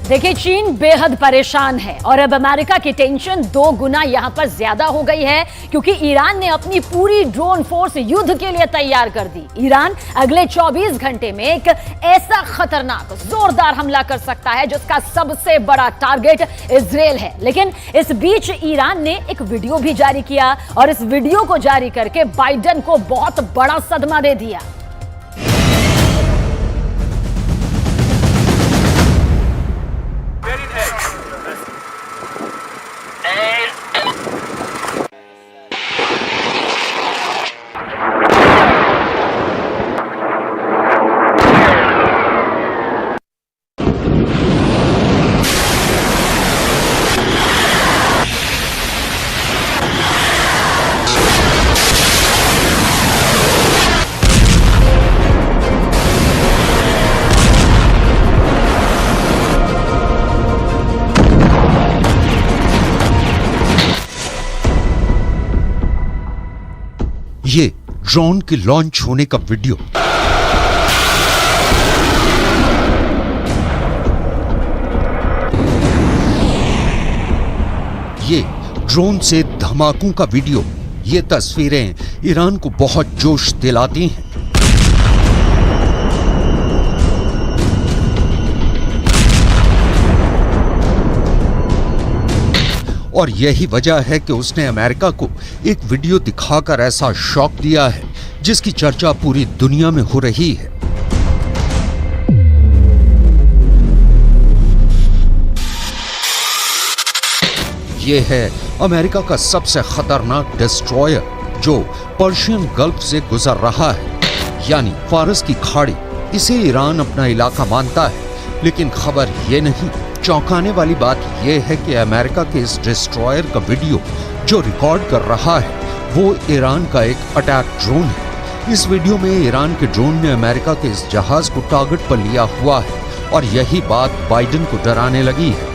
देखिए, चीन बेहद परेशान है और अब अमेरिका की टेंशन 2 गुना यहां पर ज्यादा हो गई है क्योंकि ईरान ने अपनी पूरी ड्रोन फोर्स युद्ध के लिए तैयार कर दी। ईरान अगले 24 घंटे में एक ऐसा खतरनाक जोरदार हमला कर सकता है जिसका सबसे बड़ा टारगेट इजराइल है। लेकिन इस बीच ईरान ने एक वीडियो भी जारी किया और इस वीडियो को जारी करके बाइडेन को बहुत बड़ा सदमा दे दिया। ये ड्रोन के लॉन्च होने का वीडियो। ये ड्रोन से धमाकों का वीडियो। ये तस्वीरें ईरान को बहुत जोश दिलाती हैं। और यही वजह है कि उसने अमेरिका को एक वीडियो दिखाकर ऐसा शॉक दिया है जिसकी चर्चा पूरी दुनिया में हो रही है। यह है अमेरिका का सबसे खतरनाक डिस्ट्रॉयर जो पर्शियन गल्फ से गुजर रहा है, यानी फारस की खाड़ी। इसे ईरान अपना इलाका मानता है, लेकिन खबर यह नहीं, चौंकाने वाली बात यह है कि अमेरिका के इस डिस्ट्रॉयर का वीडियो जो रिकॉर्ड कर रहा है वो ईरान का एक अटैक ड्रोन है। इस वीडियो में ईरान के ड्रोन ने अमेरिका के इस जहाज को टारगेट पर लिया हुआ है और यही बात बाइडेन को डराने लगी है।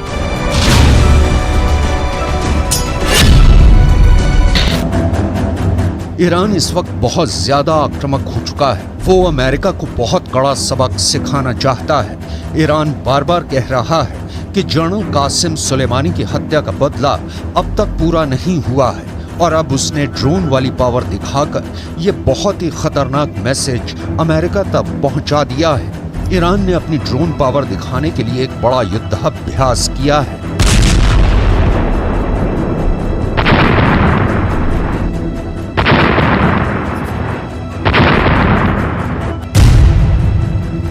ईरान इस वक्त बहुत ज्यादा आक्रामक हो चुका है। वो अमेरिका को बहुत कड़ा सबक सिखाना चाहता है। ईरान बार बार कह रहा है कि जनरल कासिम सुलेमानी की हत्या का बदला अब तक पूरा नहीं हुआ है और अब उसने ड्रोन वाली पावर दिखाकर ये बहुत ही खतरनाक मैसेज अमेरिका तक पहुंचा दिया है। ईरान ने अपनी ड्रोन पावर दिखाने के लिए एक बड़ा युद्धाभ्यास किया है।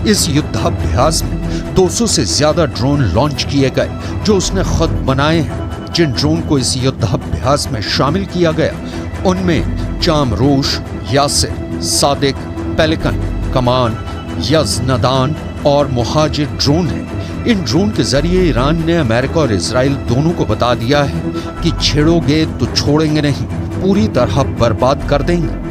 इस युद्धाभ्यास में 200 से ज्यादा ड्रोन लॉन्च किए गए जो उसने खुद बनाए हैं। जिन ड्रोन को इस युद्धाभ्यास में शामिल किया गया उनमें चामरोश, यासिर, सादिक, पेलिकन, कमान, यज़नदान और मुहाजिर ड्रोन हैं। इन ड्रोन के जरिए ईरान ने अमेरिका और इजराइल दोनों को बता दिया है कि छेड़ोगे तो छोड़ेंगे नहीं, पूरी तरह बर्बाद कर देंगे।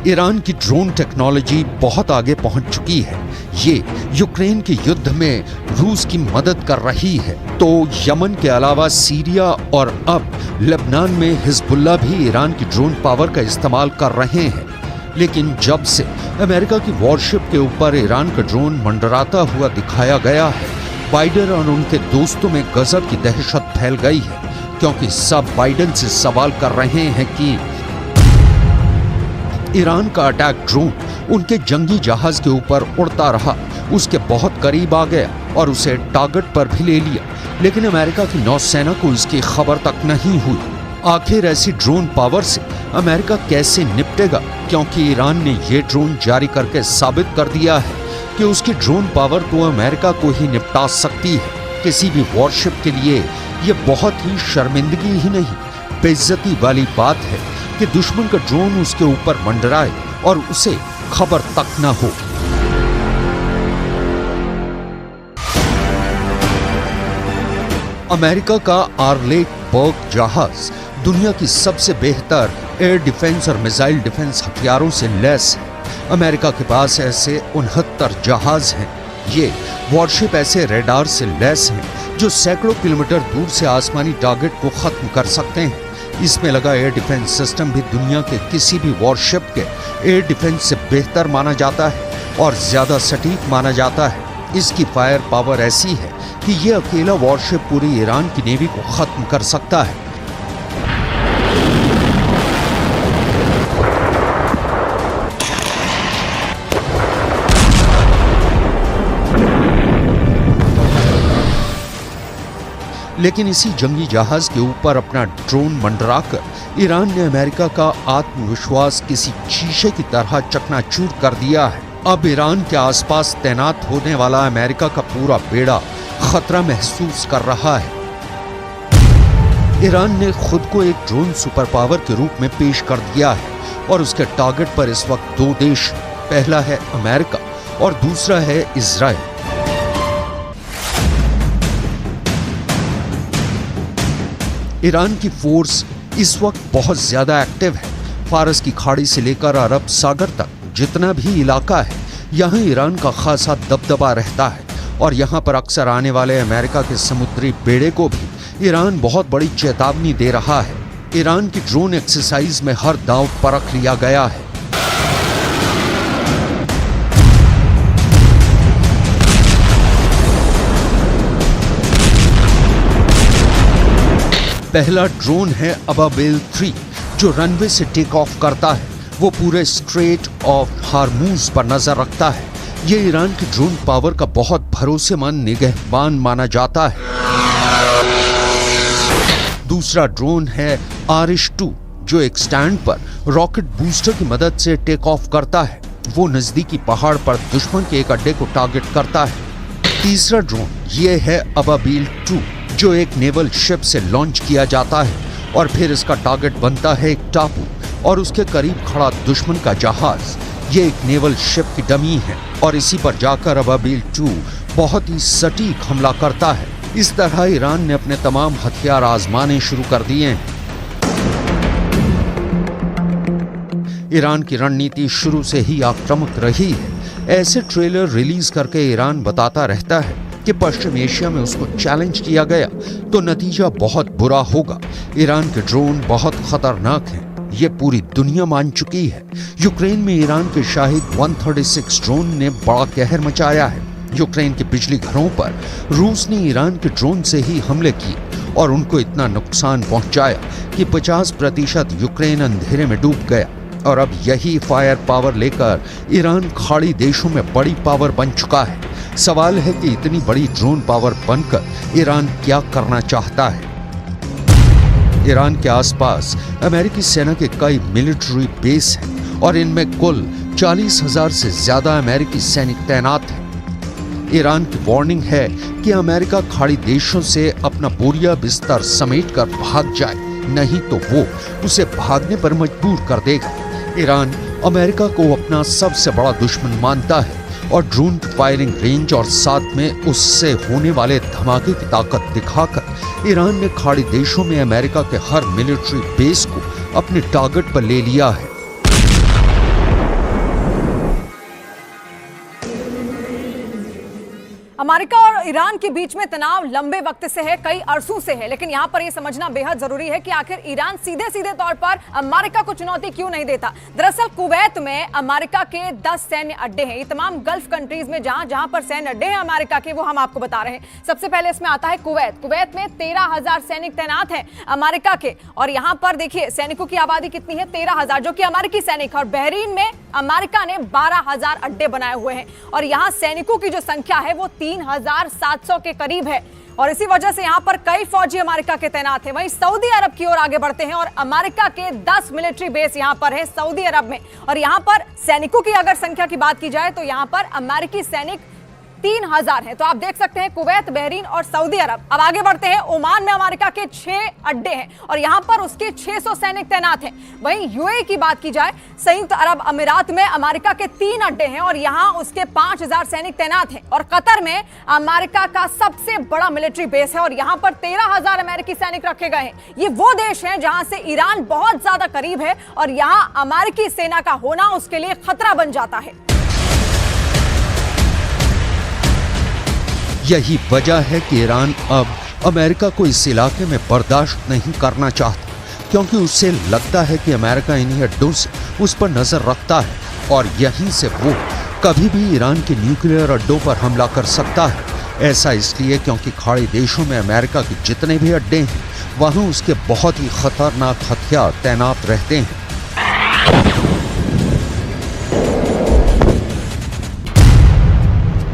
ईरान की ड्रोन टेक्नोलॉजी बहुत आगे पहुंच चुकी है। ये यूक्रेन के युद्ध में रूस की मदद कर रही है, तो यमन के अलावा सीरिया और अब लेबनान में हिजबुल्लाह भी ईरान की ड्रोन पावर का इस्तेमाल कर रहे हैं। लेकिन जब से अमेरिका की वॉरशिप के ऊपर ईरान का ड्रोन मंडराता हुआ दिखाया गया है, बाइडेन और उनके दोस्तों में गजब की दहशत फैल गई है, क्योंकि सब बाइडेन से सवाल कर रहे हैं कि ईरान का अटैक ड्रोन उनके जंगी जहाज के ऊपर उड़ता रहा, उसके बहुत करीब आ गया और उसे टारगेट पर भी ले लिया, लेकिन अमेरिका की नौसेना को इसकी खबर तक नहीं हुई। आखिर ऐसी ड्रोन पावर से अमेरिका कैसे निपटेगा, क्योंकि ईरान ने ये ड्रोन जारी करके साबित कर दिया है कि उसकी ड्रोन पावर तो अमेरिका को ही निपटा सकती है। किसी भी वॉरशिप के लिए ये बहुत ही शर्मिंदगी ही नहीं, बेइज्जती वाली बात है कि दुश्मन का ड्रोन उसके ऊपर मंडराए और उसे खबर तक न हो। अमेरिका का आर्लेट बर्ग जहाज दुनिया की सबसे बेहतर एयर डिफेंस और मिसाइल डिफेंस हथियारों से लैस है। अमेरिका के पास ऐसे 69 जहाज हैं। ये वॉरशिप ऐसे रेडार से लैस हैं जो सैकड़ों किलोमीटर दूर से आसमानी टारगेट को खत्म कर सकते हैं। इसमें लगा एयर डिफेंस सिस्टम भी दुनिया के किसी भी वॉरशिप के एयर डिफेंस से बेहतर माना जाता है और ज्यादा सटीक माना जाता है। इसकी फायर पावर ऐसी है कि ये अकेला वॉरशिप पूरी ईरान की नेवी को खत्म कर सकता है। लेकिन इसी जंगी जहाज के ऊपर अपना ड्रोन मंडराकर ईरान ने अमेरिका का आत्मविश्वास किसी शीशे की तरह चकनाचूर कर दिया है। अब ईरान के आसपास तैनात होने वाला अमेरिका का पूरा बेड़ा खतरा महसूस कर रहा है। ईरान ने खुद को एक ड्रोन सुपर पावर के रूप में पेश कर दिया है और उसके टारगेट पर इस वक्त दो देश, पहला है अमेरिका और दूसरा है इजराइल। ईरान की फोर्स इस वक्त बहुत ज्यादा एक्टिव है। फारस की खाड़ी से लेकर अरब सागर तक जितना भी इलाका है, यहाँ ईरान का खासा दबदबा रहता है और यहाँ पर अक्सर आने वाले अमेरिका के समुद्री बेड़े को भी ईरान बहुत बड़ी चेतावनी दे रहा है। ईरान की ड्रोन एक्सरसाइज में हर दांव परख लिया गया है। पहला ड्रोन है अबाबिल 3 जो रनवे से टेक ऑफ करता है। वो पूरे स्ट्रेट ऑफ हार्मूज पर नजर रखता है। ये ईरान की ड्रोन पावर का बहुत भरोसेमंद निगहबान माना जाता है। दूसरा ड्रोन है आरिश 2 जो एक स्टैंड पर रॉकेट बूस्टर की मदद से टेक ऑफ करता है। वो नजदीकी पहाड़ पर दुश्मन के एक अड्डे को टारगेट करता है। तीसरा ड्रोन ये है अबाबिल 2 जो एक नेवल शिप से लॉन्च किया जाता है और फिर इसका टारगेट बनता है एक टापू और उसके करीब खड़ा दुश्मन का जहाज। ये एक नेवल शिप की डमी है और इसी पर जाकर अबाबिल 2 बहुत ही सटीक हमला करता है। इस तरह ईरान ने अपने तमाम हथियार आजमाने शुरू कर दिए हैं। ईरान की रणनीति शुरू से ही आक्रामक रही है। ऐसे ट्रेलर रिलीज करके ईरान बताता रहता है कि पश्चिम एशिया में उसको चैलेंज किया गया तो नतीजा बहुत बुरा होगा। ईरान के ड्रोन बहुत खतरनाक हैं, ये पूरी दुनिया मान चुकी है। यूक्रेन में ईरान के शाहिद 136 ड्रोन ने बड़ा कहर मचाया है। यूक्रेन के बिजली घरों पर रूस ने ईरान के ड्रोन से ही हमले किए और उनको इतना नुकसान पहुंचाया कि 50% यूक्रेन अंधेरे में डूब गया। और अब यही फायर पावर लेकर ईरान खाड़ी देशों में बड़ी पावर बन चुका है। सवाल है कि इतनी बड़ी ड्रोन पावर बनकर ईरान क्या करना चाहता है। ईरान के आसपास अमेरिकी सेना के कई मिलिट्री बेस हैं और इनमें कुल 40,000 से ज्यादा अमेरिकी सैनिक तैनात हैं। ईरान की वार्निंग है कि अमेरिका खाड़ी देशों से अपना बोरिया बिस्तर समेटकर भाग जाए, नहीं तो वो उसे भागने पर मजबूर कर देगा। ईरान अमेरिका को अपना सबसे बड़ा दुश्मन मानता है और ड्रोन की फायरिंग रेंज और साथ में उससे होने वाले धमाके की ताकत दिखाकर ईरान ने खाड़ी देशों में अमेरिका के हर मिलिट्री बेस को अपने टारगेट पर ले लिया है। अमेरिका और ईरान के बीच में तनाव लंबे वक्त से है, कई अरसों से है, लेकिन यहाँ पर यह समझना बेहद जरूरी है कि आखिर ईरान सीधे सीधे तौर पर अमेरिका को चुनौती क्यों नहीं देता। दरअसल कुवैत में अमेरिका के 10 सैन्य अड्डे हैं। ये तमाम गल्फ कंट्रीज में जहां पर सैन्य अड्डे हैं अमेरिका के, वो हम आपको बता रहे हैं। सबसे पहले इसमें आता है कुवैत। कुवैत में 13,000 सैनिक तैनात हैं अमेरिका के और यहाँ पर देखिए सैनिकों की आबादी कितनी है, 13,000 जो कि अमेरिकी सैनिक। और बहरीन में अमेरिका ने 12,000 अड्डे बनाए हुए हैं और यहाँ सैनिकों की जो संख्या है वो 3,700 के करीब है और इसी वजह से यहां पर कई फौजी अमेरिका के तैनात हैं। वहीं सऊदी अरब की ओर आगे बढ़ते हैं और अमेरिका के 10 मिलिट्री बेस यहां पर है सऊदी अरब में और यहां पर सैनिकों की अगर संख्या की बात की जाए तो यहां पर अमेरिकी सैनिक 3,000 है। तो आप देख सकते हैं कुवैत, बहरीन और सऊदी अरब। अब आगे बढ़ते हैं, ओमान में अमेरिका के 6 अड्डे हैं और यहां पर उसके 600 सैनिक तैनात हैं। वहीं यूएई की बात की जाए, संयुक्त अरब अमीरात में अमेरिका के 3 अड्डे हैं और यहां उसके 5,000 सैनिक तैनात हैं। और कतर में अमेरिका का सबसे बड़ा मिलिट्री बेस है और यहां पर 13,000 अमेरिकी सैनिक रखे गए हैं। ये वो देश हैं जहां से ईरान बहुत ज्यादा करीब है और यहां अमेरिकी सेना का होना उसके लिए खतरा बन जाता है। यही वजह है कि ईरान अब अमेरिका को इस इलाके में बर्दाश्त नहीं करना चाहता। क्योंकि उससे लगता है कि अमेरिका इन्हीं अड्डों से उस पर नजर रखता है और यहीं से वो कभी भी ईरान के न्यूक्लियर अड्डों पर हमला कर सकता है। ऐसा इसलिए क्योंकि खाड़ी देशों में अमेरिका के जितने भी अड्डे हैं वहां उसके बहुत ही खतरनाक हथियार तैनात रहते हैं।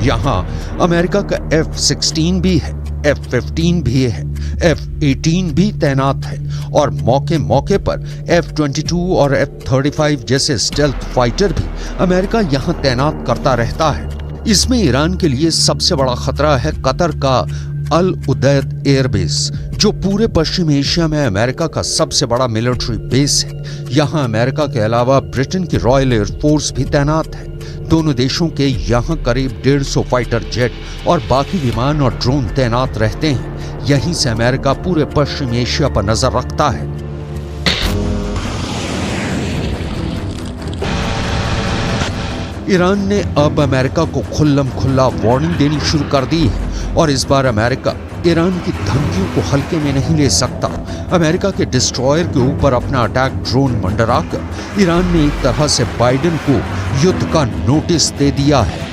यहाँ अमेरिका का F-16 भी है, F-15 भी है, F-18 भी तैनात है और मौके मौके पर F-22 और F-35 जैसे स्टेल्थ फाइटर भी अमेरिका यहाँ तैनात करता रहता है। इसमें ईरान के लिए सबसे बड़ा खतरा है कतर का अल उदैद एयरबेस, जो पूरे पश्चिम एशिया में अमेरिका का सबसे बड़ा मिलिट्री बेस है। यहाँ अमेरिका के अलावा ब्रिटेन की रॉयल एयरफोर्स भी तैनात है। दोनों देशों के यहाँ करीब 150 फाइटर जेट और बाकी विमान और ड्रोन तैनात रहते हैं। यहीं से अमेरिका पूरे पश्चिम एशिया पर नजर रखता है। ईरान ने अब अमेरिका को खुल्लम खुल्ला वार्निंग देनी शुरू कर दी है और इस बार अमेरिका ईरान की धमकियों को हल्के में नहीं ले सकता। अमेरिका के डिस्ट्रॉयर के ऊपर अपना अटैक ड्रोन मंडराकर ईरान ने एक तरह से बाइडेन को युद्ध का नोटिस दे दिया है।